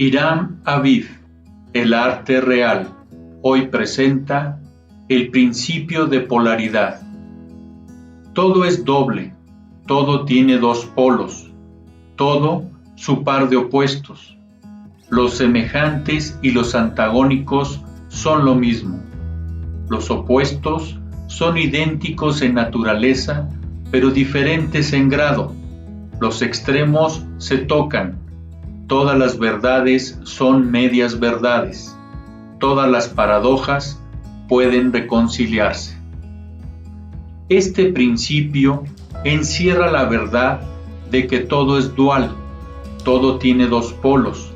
Hiram Aviv, El arte real, hoy presenta el principio de polaridad. Todo es doble, todo tiene dos polos, todo su par de opuestos. Los semejantes y los antagónicos son lo mismo. Los opuestos son idénticos en naturaleza, pero diferentes en grado. Los extremos se tocan. Todas las verdades son medias verdades. Todas las paradojas pueden reconciliarse. Este principio encierra la verdad de que todo es dual, todo tiene dos polos,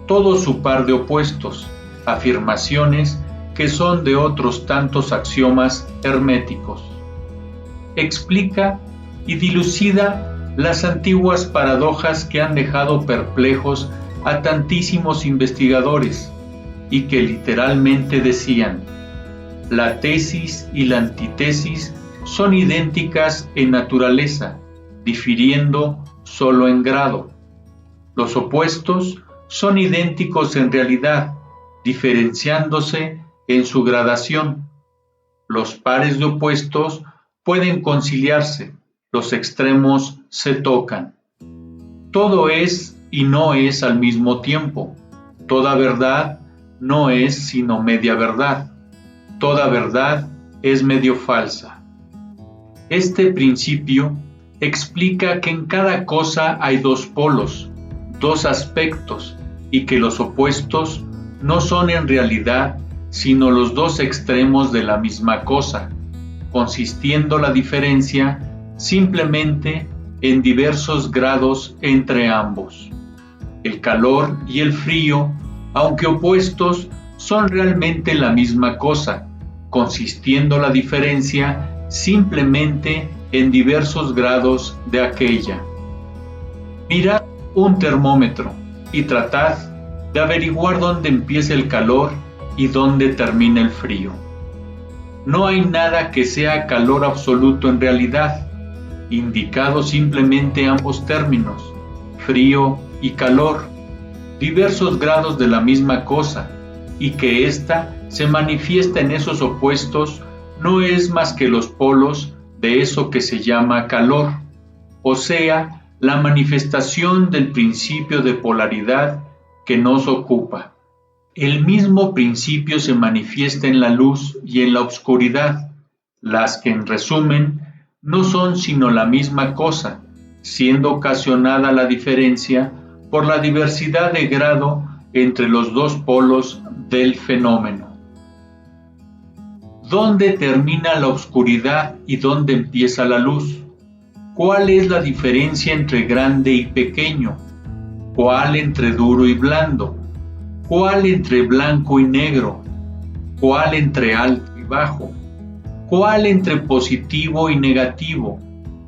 todo su par de opuestos, afirmaciones que son de otros tantos axiomas herméticos. Explica y dilucida las antiguas paradojas que han dejado perplejos a tantísimos investigadores y que literalmente decían: la tesis y la antítesis son idénticas en naturaleza, difiriendo solo en grado. Los opuestos son idénticos en realidad, diferenciándose en su gradación. Los pares de opuestos pueden conciliarse, los extremos se tocan. Todo es y no es al mismo tiempo. Toda verdad no es sino media verdad. Toda verdad es medio falsa. Este principio explica que en cada cosa hay dos polos, dos aspectos, y que los opuestos no son en realidad sino los dos extremos de la misma cosa, consistiendo la diferencia simplemente en diversos grados entre ambos. El calor y el frío, aunque opuestos, son realmente la misma cosa, consistiendo la diferencia simplemente en diversos grados de aquella. Mirad un termómetro y tratad de averiguar dónde empieza el calor y dónde termina el frío. No hay nada que sea calor absoluto en realidad, indicado simplemente ambos términos, frío y calor, diversos grados de la misma cosa, y que ésta se manifiesta en esos opuestos no es más que los polos de eso que se llama calor, o sea, la manifestación del principio de polaridad que nos ocupa. El mismo principio se manifiesta en la luz y en la oscuridad, las que en resumen no son sino la misma cosa, siendo ocasionada la diferencia por la diversidad de grado entre los dos polos del fenómeno. ¿Dónde termina la oscuridad y dónde empieza la luz? ¿Cuál es la diferencia entre grande y pequeño? ¿Cuál entre duro y blando? ¿Cuál entre blanco y negro? ¿Cuál entre alto y bajo? ¿Cuál entre positivo y negativo?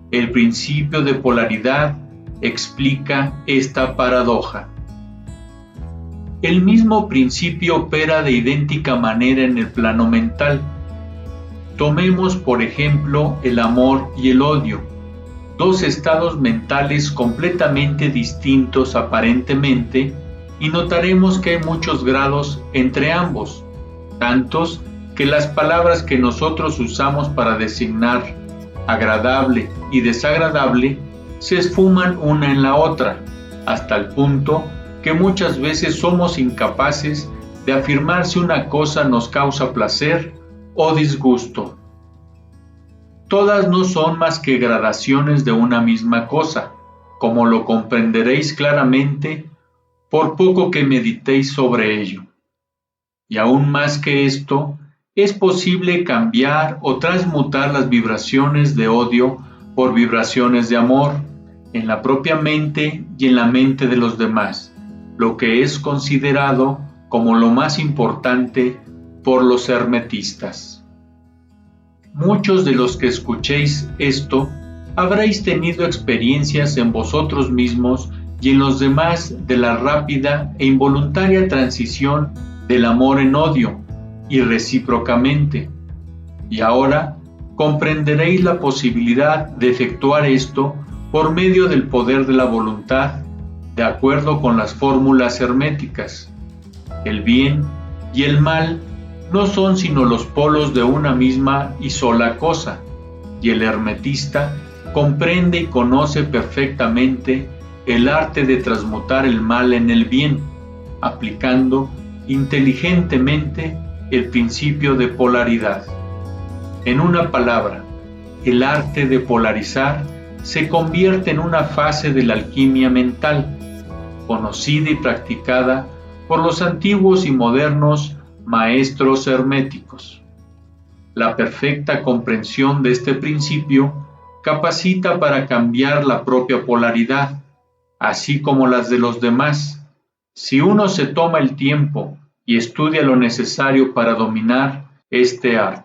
El principio de polaridad explica esta paradoja. El mismo principio opera de idéntica manera en el plano mental. Tomemos, por ejemplo, el amor y el odio, dos estados mentales completamente distintos aparentemente, y notaremos que hay muchos grados entre ambos, tantos que las palabras que nosotros usamos para designar agradable y desagradable se esfuman una en la otra, hasta el punto que muchas veces somos incapaces de afirmar si una cosa nos causa placer o disgusto. Todas no son más que gradaciones de una misma cosa, como lo comprenderéis claramente por poco que meditéis sobre ello. Y aún más que esto, es posible cambiar o transmutar las vibraciones de odio por vibraciones de amor en la propia mente y en la mente de los demás, lo que es considerado como lo más importante por los hermetistas. Muchos de los que escuchéis esto habréis tenido experiencias en vosotros mismos y en los demás de la rápida e involuntaria transición del amor en odio, y recíprocamente. Y ahora comprenderéis la posibilidad de efectuar esto por medio del poder de la voluntad de acuerdo con las fórmulas herméticas. El bien y el mal no son sino los polos de una misma y sola cosa, y el hermetista comprende y conoce perfectamente el arte de transmutar el mal en el bien, aplicando inteligentemente el principio de polaridad. En una palabra, el arte de polarizar se convierte en una fase de la alquimia mental, conocida y practicada por los antiguos y modernos maestros herméticos. La perfecta comprensión de este principio capacita para cambiar la propia polaridad, así como las de los demás, si uno se toma el tiempo y estudia lo necesario para dominar este arte.